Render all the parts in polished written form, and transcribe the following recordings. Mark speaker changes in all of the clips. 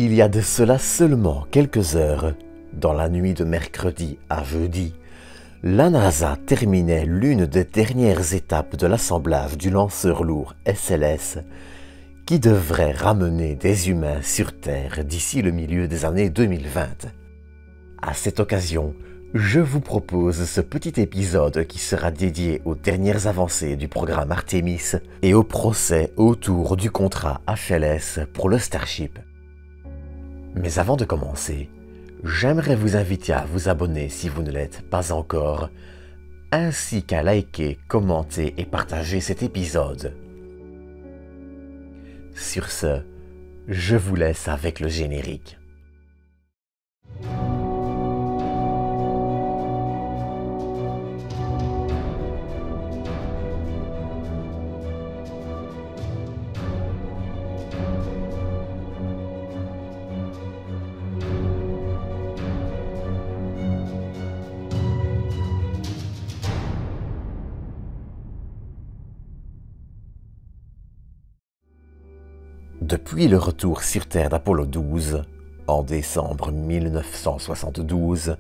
Speaker 1: Il y a de cela seulement quelques heures, dans la nuit de mercredi à jeudi, la NASA terminait l'une des dernières étapes de l'assemblage du lanceur lourd SLS qui devrait ramener des humains sur Terre d'ici le milieu des années 2020. À cette occasion, je vous propose ce petit épisode qui sera dédié aux dernières avancées du programme Artemis et au procès autour du contrat HLS pour le Starship. Mais avant de commencer, j'aimerais vous inviter à vous abonner si vous ne l'êtes pas encore, ainsi qu'à liker, commenter et partager cet épisode. Sur ce, je vous laisse avec le générique. Depuis le retour sur Terre d'Apollo 12, en décembre 1972,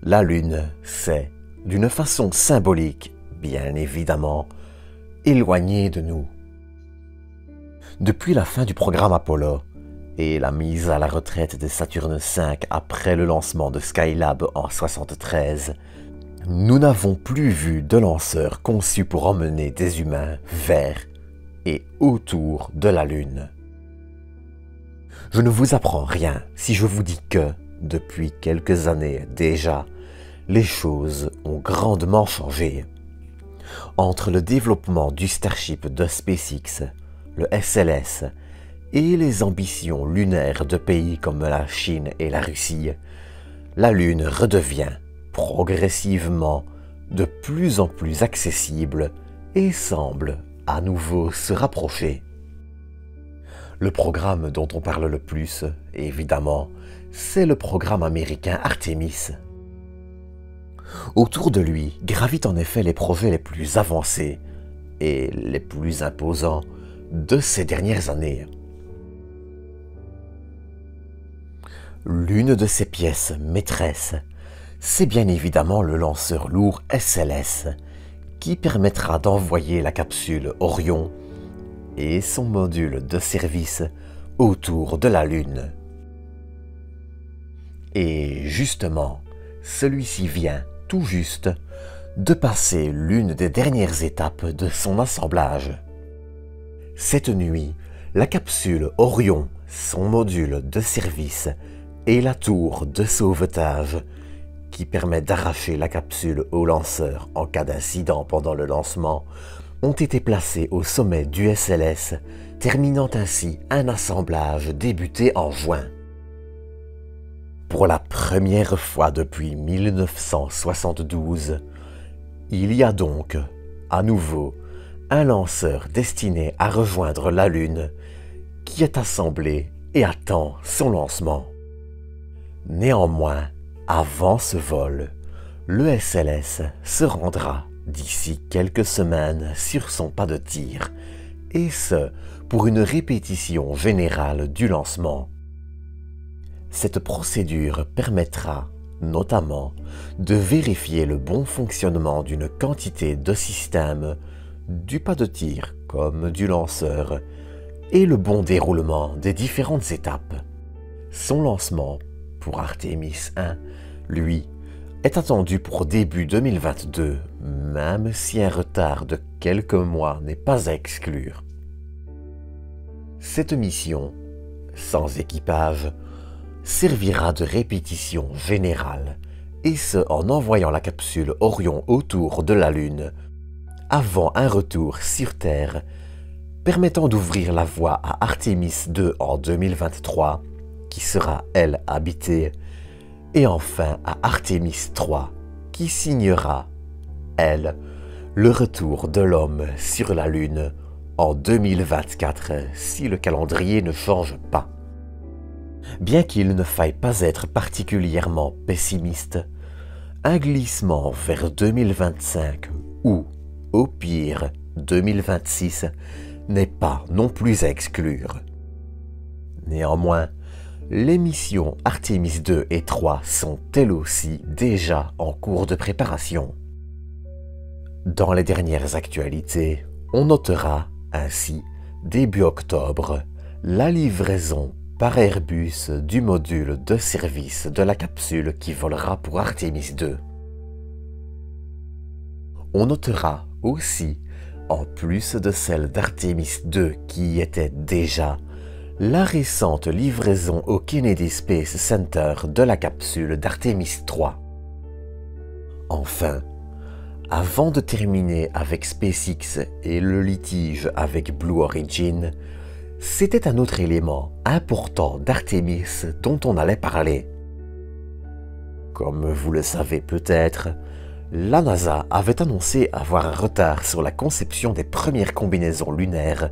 Speaker 1: la Lune s'est, d'une façon symbolique, bien évidemment, éloignée de nous. Depuis la fin du programme Apollo et la mise à la retraite de Saturne V après le lancement de Skylab en 1973, nous n'avons plus vu de lanceur conçu pour emmener des humains vers et autour de la Lune. Je ne vous apprends rien si je vous dis que, depuis quelques années déjà, les choses ont grandement changé. Entre le développement du Starship de SpaceX, le SLS, et les ambitions lunaires de pays comme la Chine et la Russie, la Lune redevient progressivement de plus en plus accessible et semble à nouveau se rapprocher. Le programme dont on parle le plus, évidemment, c'est le programme américain Artemis. Autour de lui gravitent en effet les projets les plus avancés et les plus imposants de ces dernières années. L'une de ces pièces maîtresses, c'est bien évidemment le lanceur lourd SLS, qui permettra d'envoyer la capsule Orion et son module de service autour de la Lune. Et justement, celui-ci vient tout juste de passer l'une des dernières étapes de son assemblage. Cette nuit, la capsule Orion, son module de service et la tour de sauvetage qui permet d'arracher la capsule au lanceur en cas d'incident pendant le lancement ont été placés au sommet du SLS, terminant ainsi un assemblage débuté en juin. Pour la première fois depuis 1972, il y a donc, à nouveau, un lanceur destiné à rejoindre la Lune qui est assemblé et attend son lancement. Néanmoins, avant ce vol, le SLS se rendra d'ici quelques semaines sur son pas de tir, et ce, pour une répétition générale du lancement. Cette procédure permettra, notamment, de vérifier le bon fonctionnement d'une quantité de systèmes, du pas de tir comme du lanceur, et le bon déroulement des différentes étapes. Son lancement, pour Artemis 1, lui, est attendu pour début 2022, même si un retard de quelques mois n'est pas à exclure. Cette mission, sans équipage, servira de répétition générale, et ce en envoyant la capsule Orion autour de la Lune, avant un retour sur Terre, permettant d'ouvrir la voie à Artemis 2 en 2023, qui sera, elle, habitée, et enfin à Artemis 3, qui signera, elle, le retour de l'homme sur la Lune en 2024 si le calendrier ne change pas. Bien qu'il ne faille pas être particulièrement pessimiste, un glissement vers 2025 ou, au pire, 2026 n'est pas non plus à exclure. Néanmoins, les missions Artemis 2 et 3 sont elles aussi déjà en cours de préparation. Dans les dernières actualités, on notera ainsi, début octobre, la livraison par Airbus du module de service de la capsule qui volera pour Artemis 2. On notera aussi, en plus de celle d'Artemis 2 qui y était déjà, la récente livraison au Kennedy Space Center de la capsule d'Artemis 3. Enfin, avant de terminer avec SpaceX et le litige avec Blue Origin, c'était un autre élément important d'Artemis dont on allait parler. Comme vous le savez peut-être, la NASA avait annoncé avoir un retard sur la conception des premières combinaisons lunaires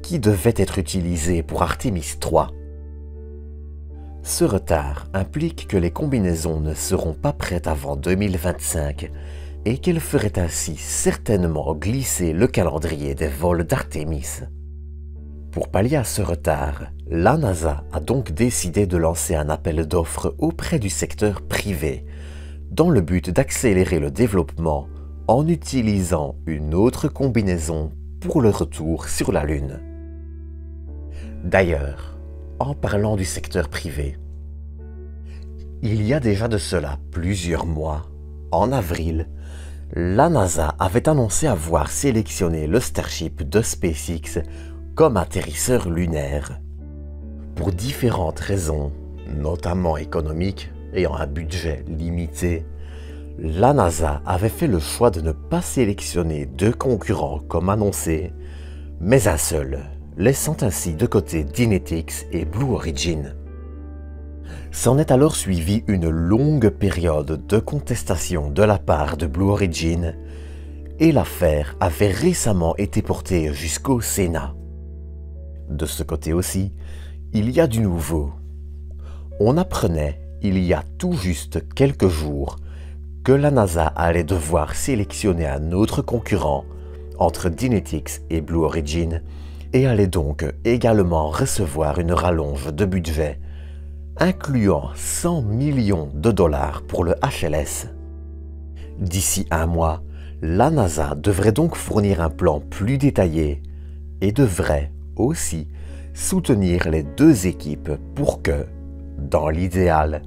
Speaker 1: qui devaient être utilisées pour Artemis 3. Ce retard implique que les combinaisons ne seront pas prêtes avant 2025 et qu'elles feraient ainsi certainement glisser le calendrier des vols d'Artemis. Pour pallier à ce retard, la NASA a donc décidé de lancer un appel d'offres auprès du secteur privé, dans le but d'accélérer le développement en utilisant une autre combinaison pour le retour sur la Lune. D'ailleurs, en parlant du secteur privé, il y a déjà de cela plusieurs mois, en avril, la NASA avait annoncé avoir sélectionné le Starship de SpaceX comme atterrisseur lunaire. Pour différentes raisons, notamment économiques, ayant un budget limité, la NASA avait fait le choix de ne pas sélectionner deux concurrents comme annoncé, mais un seul, laissant ainsi de côté Dynetics et Blue Origin. S'en est alors suivie une longue période de contestation de la part de Blue Origin, et l'affaire avait récemment été portée jusqu'au Sénat. De ce côté aussi, il y a du nouveau. On apprenait, il y a tout juste quelques jours, que la NASA allait devoir sélectionner un autre concurrent entre Dynetics et Blue Origin et allait donc également recevoir une rallonge de budget, incluant 100 millions de dollars pour le HLS. D'ici un mois, la NASA devrait donc fournir un plan plus détaillé et devrait aussi soutenir les deux équipes pour que, dans l'idéal,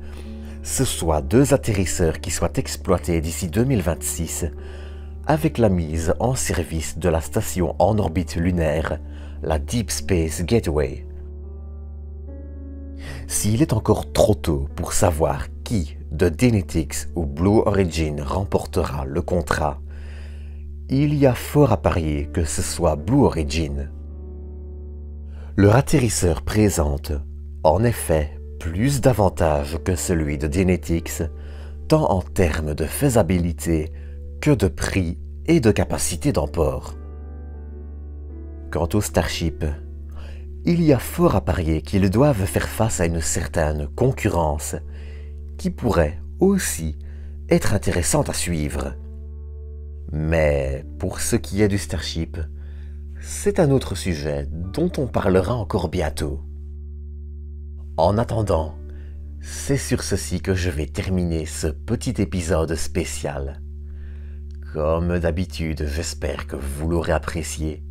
Speaker 1: ce soit deux atterrisseurs qui soient exploités d'ici 2026 avec la mise en service de la station en orbite lunaire, la Deep Space Gateway. S'il est encore trop tôt pour savoir qui de Dynetics ou Blue Origin remportera le contrat, il y a fort à parier que ce soit Blue Origin. Leur atterrisseur présente, en effet, plus d'avantages que celui de Dynetics, tant en termes de faisabilité que de prix et de capacité d'emport. Quant au Starship, il y a fort à parier qu'ils doivent faire face à une certaine concurrence qui pourrait aussi être intéressante à suivre. Mais pour ce qui est du Starship, c'est un autre sujet dont on parlera encore bientôt. En attendant, c'est sur ceci que je vais terminer ce petit épisode spécial. Comme d'habitude, j'espère que vous l'aurez apprécié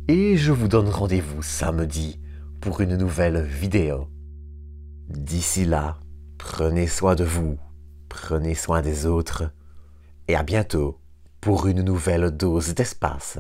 Speaker 1: et je vous donne rendez-vous samedi pour une nouvelle vidéo. D'ici là, prenez soin de vous, prenez soin des autres et à bientôt pour une nouvelle dose d'espace.